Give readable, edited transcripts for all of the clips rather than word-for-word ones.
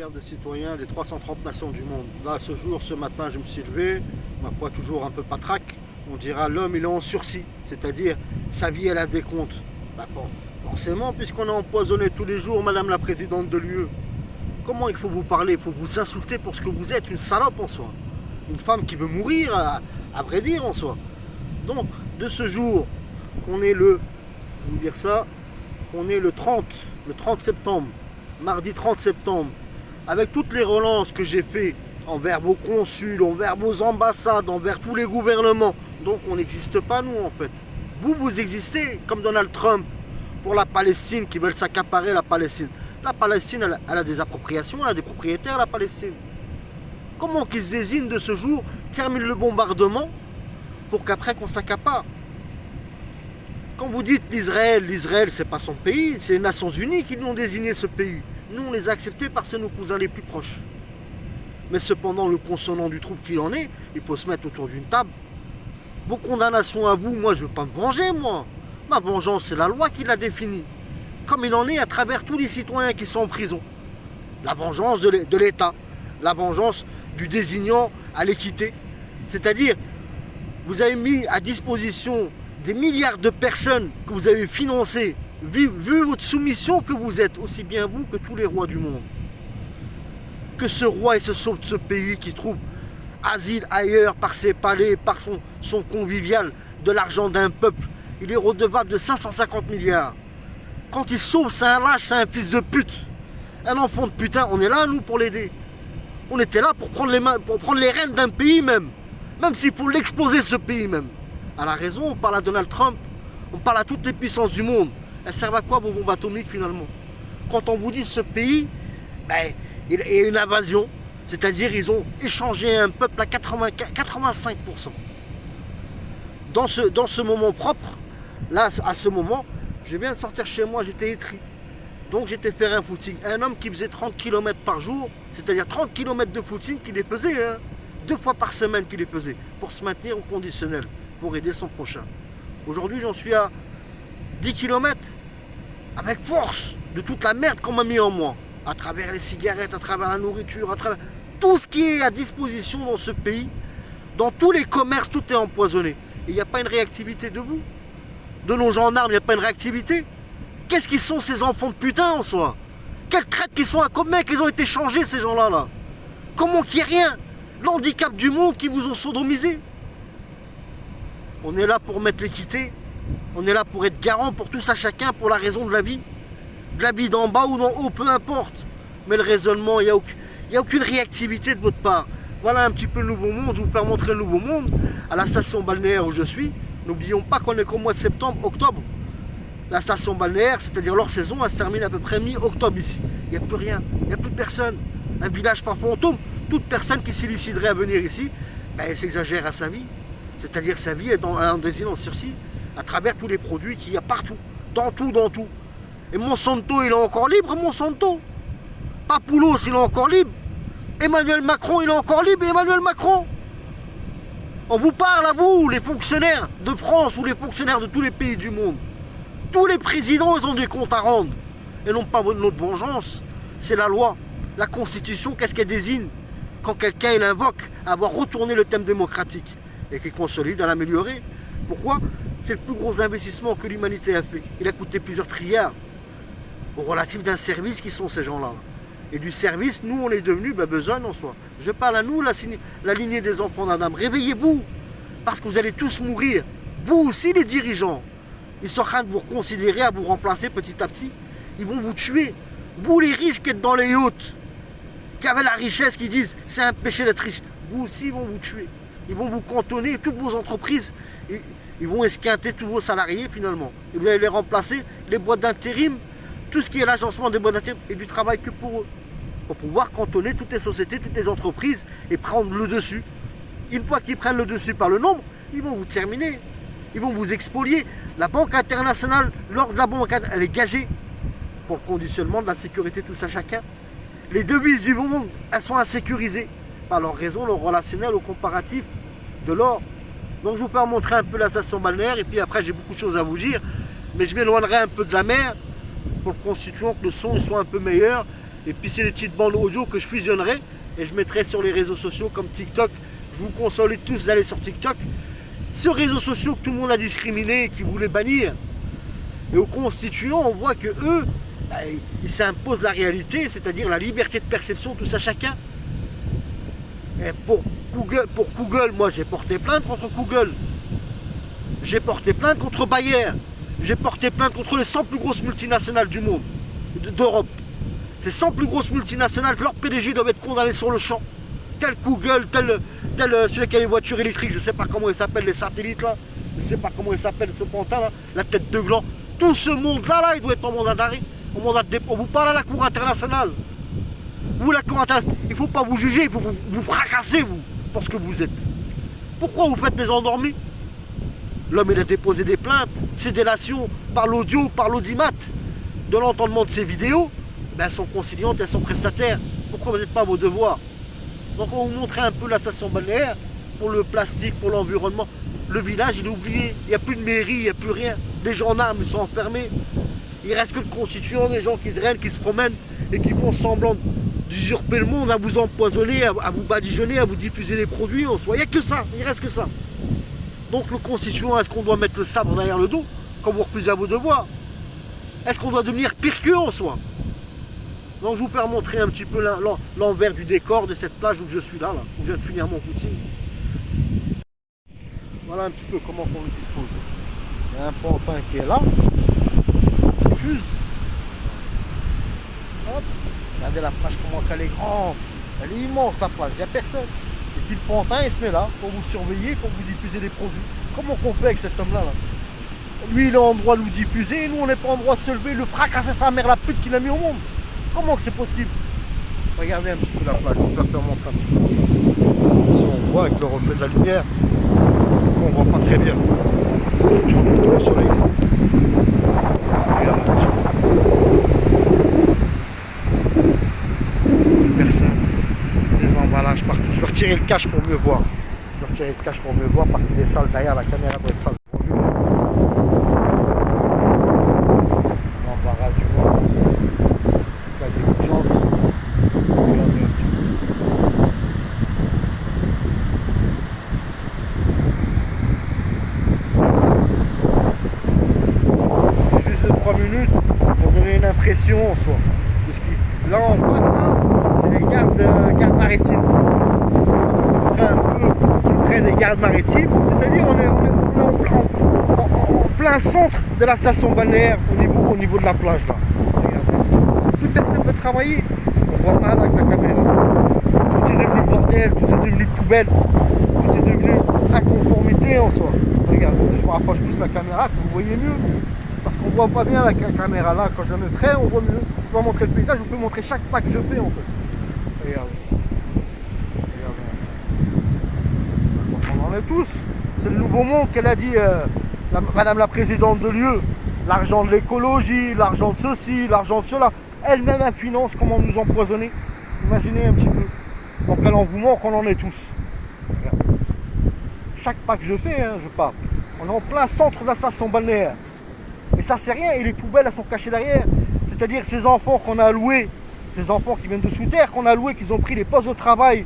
milliards de citoyens des 330 nations du monde. Là, ce matin, je me suis levé, ma foi toujours un peu patraque. On dira l'homme, il est en sursis, c'est-à-dire sa vie, elle a des comptes. Bah, bon, forcément, puisqu'on est empoisonné tous les jours, Madame la Présidente de l'UE. Comment il faut vous parler? Il faut vous insulter pour ce que vous êtes, une salope en soi. Une femme qui veut mourir, à vrai dire en soi. Donc, de ce jour, qu'on est le, je vais vous dire ça, qu'on est le 30 septembre, mardi 30 septembre, avec toutes les relances que j'ai fait envers vos consuls, envers vos ambassades, envers tous les gouvernements. Donc on n'existe pas nous en fait. Vous existez comme Donald Trump pour la Palestine qui veulent s'accaparer la Palestine. La Palestine, elle a des appropriations, elle a des propriétaires, la Palestine. Comment qu'ils se désignent de ce jour, terminent le bombardement pour qu'après qu'on s'accapare? Quand vous dites l'Israël, c'est pas son pays, c'est les Nations Unies qui nous ont désigné ce pays. Nous, on les a acceptés parce que c'est nos cousins les plus proches. Mais cependant, le consonant du trouble qu'il en est, il peut se mettre autour d'une table. Vos condamnations à vous, moi, je ne veux pas me venger, moi. Ma vengeance, c'est la loi qui l'a définie. Comme il en est à travers tous les citoyens qui sont en prison. La vengeance de l'État. La vengeance du désignant à l'équité. C'est-à-dire, vous avez mis à disposition des milliards de personnes que vous avez financées, vu votre soumission que vous êtes, aussi bien vous que tous les rois du monde. Que ce roi, il se sauve de ce pays qui trouve asile ailleurs par ses palais, par son convivial, de l'argent d'un peuple. Il est redevable de 550 milliards. Quand il sauve, c'est un lâche, c'est un fils de pute. Un enfant de putain, on est là, nous, pour l'aider. On était là pour prendre les rênes d'un pays même. Même s'il faut l'exploser, ce pays même. À la raison, on parle à Donald Trump, on parle à toutes les puissances du monde. Elles servent à quoi vos bombes atomiques finalement? Quand on vous dit ce pays, ben, il y a une invasion, c'est-à-dire ils ont échangé un peuple à 85%. Dans ce moment propre, là, à ce moment, je viens de sortir chez moi, j'étais étri. Donc j'étais faire un footing. Un homme qui faisait 30 km par jour, c'est-à-dire 30 km de footing qu'il les faisait, hein, 2 fois par semaine qu'il les faisait, pour se maintenir au conditionnel, pour aider son prochain. Aujourd'hui, j'en suis à 10 km, avec force de toute la merde qu'on m'a mis en moi, à travers les cigarettes, à travers la nourriture, à travers tout ce qui est à disposition dans ce pays. Dans tous les commerces, tout est empoisonné. Et il n'y a pas une réactivité de vous, de nos gendarmes, il n'y a pas une réactivité. Qu'est-ce qu'ils sont ces enfants de putain en soi? Quelles traites qu'ils sont à combien qu'ils ont été changés ces gens-là là? Comment qu'il n'y ait rien? L'handicap du monde qui vous ont sodomisé. On est là pour mettre l'équité. On est là pour être garant pour tous à chacun, pour la raison de la vie. De la vie d'en bas ou d'en haut, peu importe. Mais le raisonnement, il n'y a aucune réactivité de votre part. Voilà un petit peu le nouveau monde. Je vais vous faire montrer le nouveau monde à la station balnéaire où je suis. N'oublions pas qu'on est qu'au mois de septembre, octobre. La station balnéaire, c'est-à-dire leur saison, elle se termine à peu près mi-octobre ici. Il n'y a plus rien, il n'y a plus personne. Un village par fantôme. Toute personne qui s'illuciderait à venir ici, ben, elle s'exagère à sa vie. C'est-à-dire sa vie est en résidence sursis à travers tous les produits qu'il y a partout. Dans tout. Et Monsanto, il est encore libre, Monsanto. Papoulos, il est encore libre. Emmanuel Macron, il est encore libre, Emmanuel Macron. On vous parle à vous, les fonctionnaires de France ou les fonctionnaires de tous les pays du monde. Tous les présidents, ils ont des comptes à rendre. Et non pas notre vengeance. C'est la loi. La Constitution, qu'est-ce qu'elle désigne? Quand quelqu'un il invoque à avoir retourné le thème démocratique et qu'il consolide à l'améliorer. Pourquoi? C'est le plus gros investissement que l'humanité a fait. Il a coûté plusieurs trilliards au relatif d'un service qui sont ces gens-là. Et du service, nous on est devenus besogne en soi. Je parle à nous, la lignée des enfants d'Adam. Réveillez-vous, parce que vous allez tous mourir. Vous aussi les dirigeants. Ils sont en train de vous considérer, à vous remplacer petit à petit. Ils vont vous tuer. Vous les riches qui êtes dans les yachts, qui avaient la richesse, qui disent c'est un péché d'être riche. Vous aussi ils vont vous tuer. Ils vont vous cantonner, toutes vos entreprises, ils vont esquinter tous vos salariés finalement. Et vous allez les remplacer, les boîtes d'intérim, tout ce qui est l'agencement des boîtes d'intérim et du travail que pour eux. Pour pouvoir cantonner toutes les sociétés, toutes les entreprises et prendre le dessus. Une fois qu'ils prennent le dessus par le nombre, ils vont vous terminer. Ils vont vous expolier. La Banque internationale, l'ordre de la Banque internationale, elle est gagée pour le conditionnement de la sécurité de tous à chacun. Les devises du monde, elles sont insécurisées par leur raison, leur relationnel au comparatif de l'or. Donc je vous peux montrer un peu la station balnéaire et puis après j'ai beaucoup de choses à vous dire. Mais je m'éloignerai un peu de la mer pour le constituant que le son soit un peu meilleur Et puis c'est des petites bandes audio que je fusionnerai et je mettrai sur les réseaux sociaux comme TikTok. Je vous conseille tous d'aller sur TikTok. Ce réseau social que tout le monde a discriminé et qui voulait bannir. Et aux constituants, on voit que eux, bah, ils s'imposent la réalité, c'est-à-dire la liberté de perception, tout ça chacun. Et pour Google, moi j'ai porté plainte contre Google. J'ai porté plainte contre Bayer. J'ai porté plainte contre les 100 plus grosses multinationales du monde, d'Europe. Ces 100 plus grosses multinationales, leurs PDG doivent être condamnés sur le champ. Tel Google, tel celui qui a les voitures électriques, je ne sais pas comment ils s'appellent, les satellites là, je ne sais pas comment ils s'appellent ce pantin là, la tête de gland. Tout ce monde-là, il doit être en mandat d'arrêt, en mandat de dépôt. Vous parlez à la Cour internationale. Vous, la Cour internationale, il ne faut pas vous juger, il faut vous fracasser, vous, pour ce que vous êtes. Pourquoi vous faites les endormis? L'homme, il a déposé des plaintes, ses délations, par l'audio, par l'audimat, de l'entendement de ses vidéos, ben, elles sont conciliantes, elles sont prestataires. Pourquoi vous n'êtes pas à vos devoirs? Donc on va vous montrer un peu la station balnéaire, pour le plastique, pour l'environnement. Le village, il est oublié, il n'y a plus de mairie, il n'y a plus rien. Les gendarmes, ils sont enfermés. Il reste que le constituant, des gens qui drainent, qui se promènent et qui font semblant d'usurper le monde, à vous empoisonner, à vous badigeonner, à vous diffuser des produits en soi. Il n'y a que ça, il reste que ça. Donc le constituant, est-ce qu'on doit mettre le sabre derrière le dos, comme vous refusez à vos devoirs? Est-ce qu'on doit devenir pire qu'eux en soi? Donc je vous faire montrer un petit peu l'envers du décor de cette plage où je suis là, où je viens de finir mon footing. Voilà un petit peu comment on le dispose. Il y a un pantin qui est là, qui fuse. Hop. Regardez la plage comment elle est grande. Elle est immense la plage, il n'y a personne. Et puis le pantin il se met là pour vous surveiller, pour vous diffuser des produits. Comment qu'on fait avec cet homme-là là? Lui il est en droit de nous diffuser et nous on n'est pas en droit de se lever, le fracasser sa mère la pute qu'il a mis au monde. Comment que c'est possible? Regardez un petit peu la plage, je vais vous faire montrer un petit peu. Si on voit avec le reflet de la lumière, on ne voit pas très bien. Au soleil. Regarde, personne, des emballages partout. Je vais retirer le cache pour mieux voir. Je vais retirer le cache pour mieux voir parce qu'il est sale derrière, la caméra doit être sale. L'embarras du vent. Pour donner une impression en soi. Là en face, là, c'est les gardes maritimes. On est un peu près des gardes maritimes, c'est-à-dire on est en plein centre de la station balnéaire au niveau de la plage là. Regardez. Plus personne ne peut travailler. On voit mal avec la caméra. Tout est devenu bordel, tout est devenu poubelle, tout est devenu inconformité en soi. Regardez, je me rapproche plus de la caméra que vous voyez mieux. Parce qu'on voit pas bien la caméra là, quand je me près, on voit mieux. Je peux montrer le paysage, je peux montrer chaque pas que je fais en fait. Regardez. Regardez. On en est tous. C'est le nouveau monde qu'elle a dit Madame la présidente de l'UE. L'argent de l'écologie, l'argent de ceci, l'argent de cela. Elle-même la finance, comment nous empoisonner. Imaginez un petit peu. Donc quel engouement qu'on en est tous. Regardez. Chaque pas que je fais, hein, je parle. On est en plein centre de la station balnéaire. Et ça c'est rien, et les poubelles elles sont cachées derrière. C'est-à-dire ces enfants qu'on a loués, ces enfants qui viennent de sous terre, qu'on a loués, qu'ils ont pris les postes de travail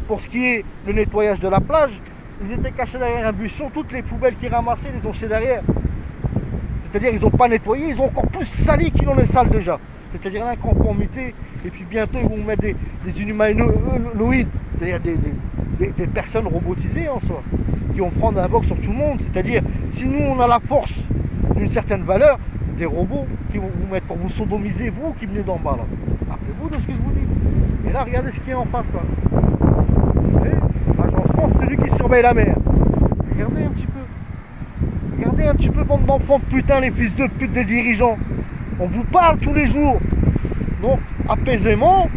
pour ce qui est le nettoyage de la plage, ils étaient cachés derrière un buisson, toutes les poubelles qu'ils ramassaient, ils les ont chez derrière. C'est-à-dire ils n'ont pas nettoyé, ils ont encore plus sali qu'ils n'en est sale déjà. C'est-à-dire l'inconformité, et puis bientôt ils vont mettre des inhumanoïdes, c'est-à-dire des personnes robotisées en soi, qui vont prendre un vogue sur tout le monde. C'est-à-dire si nous on a la force d'une certaine valeur, des robots qui vont vous mettre pour vous sodomiser, vous qui venez d'en bas là. Rappelez-vous de ce que je vous dis. Et là, regardez ce qui est en face là. L'agencement, c'est celui qui surveille la mer. Regardez un petit peu. Regardez un petit peu, bande d'enfants de putain, les fils de pute des dirigeants. On vous parle tous les jours. Donc, apaisément,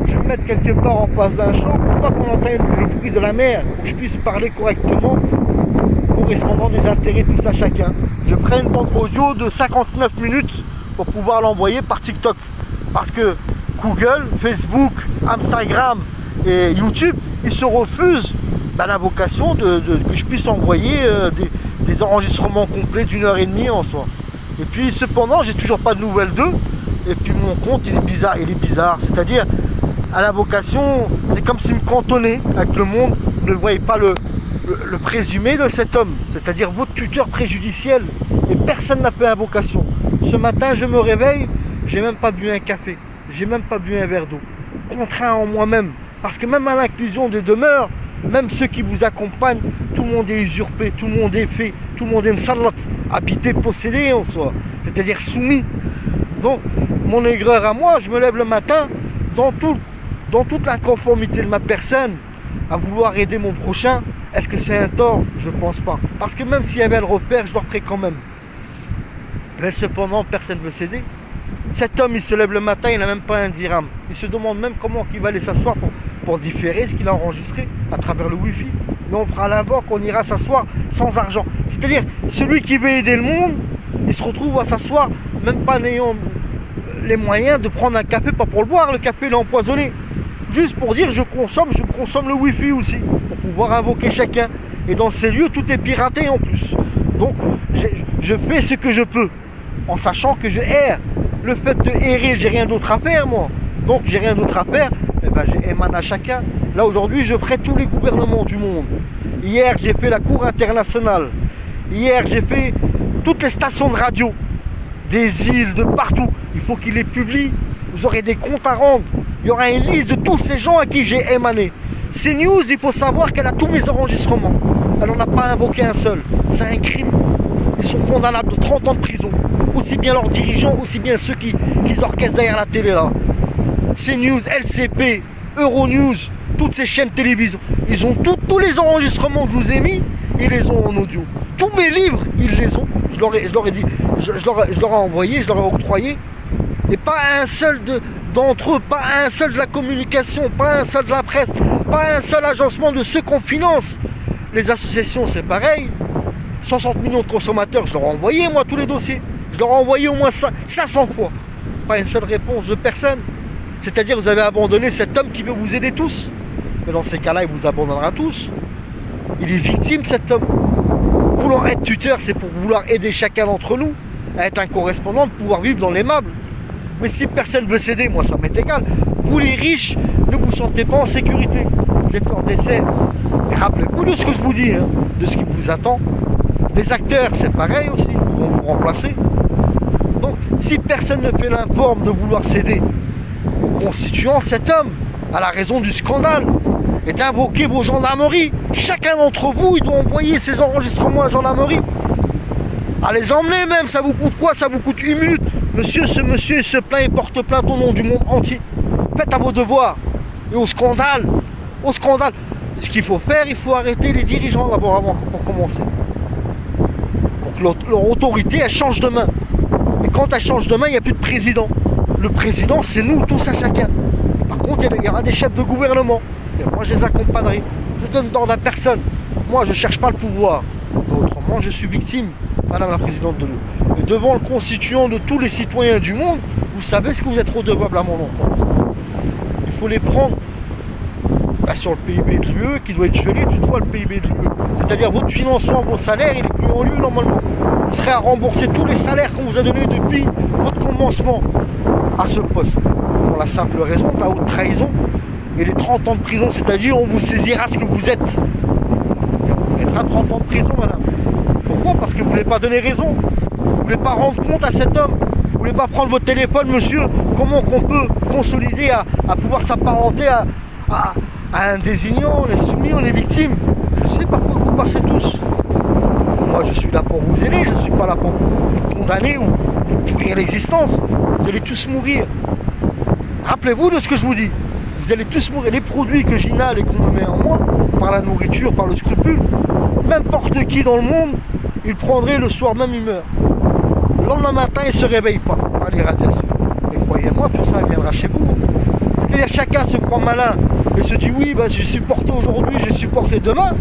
je vais me mettre quelque part en face d'un champ pour pas qu'on entende le bruit de la mer, pour que je puisse parler correctement, correspondant des intérêts tout ça chacun. Je prends une bande audio de 59 minutes pour pouvoir l'envoyer par TikTok. Parce que Google, Facebook, Instagram et YouTube, ils se refusent l'invocation que je puisse envoyer des enregistrements complets d'1h30 en soi. Et puis cependant, j'ai toujours pas de nouvelles d'eux. Et puis mon compte, il est bizarre. C'est-à-dire, à la vocation, c'est comme s'il me cantonnait avec le monde. Ne voyez pas le présumé de cet homme, c'est-à-dire votre tuteur préjudiciel. Et personne n'a fait invocation. Ce matin, je me réveille, j'ai même pas bu un café, j'ai même pas bu un verre d'eau. Contraint en moi-même. Parce que même à l'inclusion des demeures, même ceux qui vous accompagnent, tout le monde est usurpé, tout le monde est fait, tout le monde est msalat, habité, possédé en soi, c'est-à-dire soumis. Donc, mon aigreur à moi, je me lève le matin dans toute l'inconformité de ma personne, à vouloir aider mon prochain. Est-ce que c'est un tort? Je ne pense pas. Parce que même s'il y avait le repère, je le ferais quand même. Mais cependant, personne ne veut céder. Cet homme, il se lève le matin, il n'a même pas un dirham. Il se demande même comment il va aller s'asseoir pour différer ce qu'il a enregistré à travers le Wi-Fi. Mais on prend la banque, on ira s'asseoir sans argent. C'est-à-dire, celui qui veut aider le monde, il se retrouve à s'asseoir, même pas en ayant les moyens de prendre un café, pas pour le boire, le café il est empoisonné. Juste pour dire, je consomme le Wi-Fi aussi, pour pouvoir invoquer chacun. Et dans ces lieux, tout est piraté en plus. Donc, je fais ce que je peux, en sachant que je erre. Le fait de errer, j'ai rien d'autre à faire, moi. Donc, j'ai rien d'autre à faire, et ben, j'émane à chacun. Là, aujourd'hui, je prête tous les gouvernements du monde. Hier, j'ai fait la Cour internationale. Hier, j'ai fait toutes les stations de radio, des îles, de partout. Il faut qu'ils les publient. Vous aurez des comptes à rendre. Il y aura une liste de tous ces gens à qui j'ai émané. CNews, il faut savoir qu'elle a tous mes enregistrements. Elle n'en a pas invoqué un seul. C'est un crime. Ils sont condamnables de 30 ans de prison. Aussi bien leurs dirigeants, aussi bien ceux qui orchestrent derrière la télé là. CNews, LCP, Euronews, toutes ces chaînes télévision. Ils ont tous les enregistrements que je vous ai mis, ils les ont en audio. Tous mes livres, ils les ont. Je leur ai dit, je leur ai envoyé, je leur ai octroyé. Et pas un seul d'entre eux, pas un seul de la communication, pas un seul de la presse, pas un seul agencement de ceux qu'on finance. Les associations, c'est pareil. 60 millions de consommateurs, je leur ai envoyé, moi, tous les dossiers. Je leur ai envoyé au moins 500 fois. Pas une seule réponse de personne. C'est-à-dire, vous avez abandonné cet homme qui veut vous aider tous. Mais dans ces cas-là, il vous abandonnera tous. Il est victime, cet homme. Vouloir être tuteur, c'est pour vouloir aider chacun d'entre nous à être un correspondant, de pouvoir vivre dans l'aimable. Mais si personne ne veut céder, moi, ça m'est égal. Vous, les riches, ne vous sentez pas en sécurité. Vous êtes leur dessert. Et rappelez-vous de ce que je vous dis, hein, de ce qui vous attend. Les acteurs, c'est pareil aussi, ils vont vous remplacer. Donc, si personne ne fait l'informe de vouloir céder aux constituants de cet homme, à la raison du scandale, et d'invoquer vos gendarmeries, chacun d'entre vous, il doit envoyer ses enregistrements à la gendarmerie. À les emmener même, ça vous coûte quoi? Ça vous coûte 1 minute. Monsieur, ce monsieur, il se plaint, il porte plainte au nom du monde entier. Faites à vos devoirs. Et au scandale, ce qu'il faut faire, il faut arrêter les dirigeants d'abord avant pour commencer. Pour que leur autorité, elle change de main. Et quand elle change de main, il n'y a plus de président. Le président, c'est nous, tous à chacun. Par contre, il y aura des chefs de gouvernement. Et moi, je les accompagnerai. Je donne d'ordre à personne. Moi, je ne cherche pas le pouvoir. Mais autrement, je suis victime, Madame la Présidente de l'eau. Et devant le constituant de tous les citoyens du monde, vous savez ce que vous êtes redevable à mon encontre. Il faut les prendre sur le PIB de l'UE qui doit être gelé, toutefois le PIB de l'UE. C'est-à-dire votre financement, vos salaires, il est plus en lieu normalement. Vous serez à rembourser tous les salaires qu'on vous a donnés depuis votre commencement à ce poste. Pour la simple raison de la haute trahison et les 30 ans de prison, c'est-à-dire on vous saisira ce que vous êtes. Et on vous mettra 30 ans de prison, madame. Pourquoi? Parce que vous ne voulez pas donner raison. Vous ne voulez pas rendre compte à cet homme. Vous ne voulez pas prendre votre téléphone, monsieur. Comment qu'on peut consolider à pouvoir s'apparenter à un désignant, on est soumis, on est victime. Je sais par quoi vous passez tous. Moi, je suis là pour vous aider, je ne suis pas là pour vous condamner ou pourrir l'existence. Vous allez tous mourir. Rappelez-vous de ce que je vous dis. Vous allez tous mourir. Les produits que j'inhale et qu'on me met en moi, par la nourriture, par le scrupule, n'importe qui dans le monde, il prendrait le soir même, il meurt. Le lendemain matin, il ne se réveille pas par les radiations. Et croyez-moi, tout ça viendra chez vous. C'est-à-dire chacun se croit malin et se dit oui, je suis porté aujourd'hui, je suis porté demain.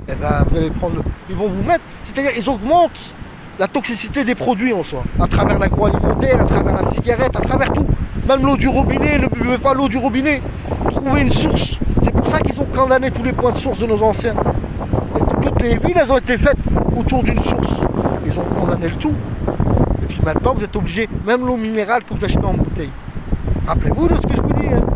Et vous allez prendre, ils vont vous mettre, c'est-à-dire ils augmentent la toxicité des produits en soi, à travers l'agroalimentaire, à travers la cigarette, à travers tout. Même l'eau du robinet, ne buvez pas l'eau du robinet. Trouvez une source. C'est pour ça qu'ils ont condamné tous les points de source de nos anciens. Et toutes les villes, elles ont été faites autour d'une source. Ils ont condamné le tout. Et puis Maintenant, vous êtes obligé, même l'eau minérale que vous achetez en bouteille. Rappelez-vous de ce que je vous dis. Hein.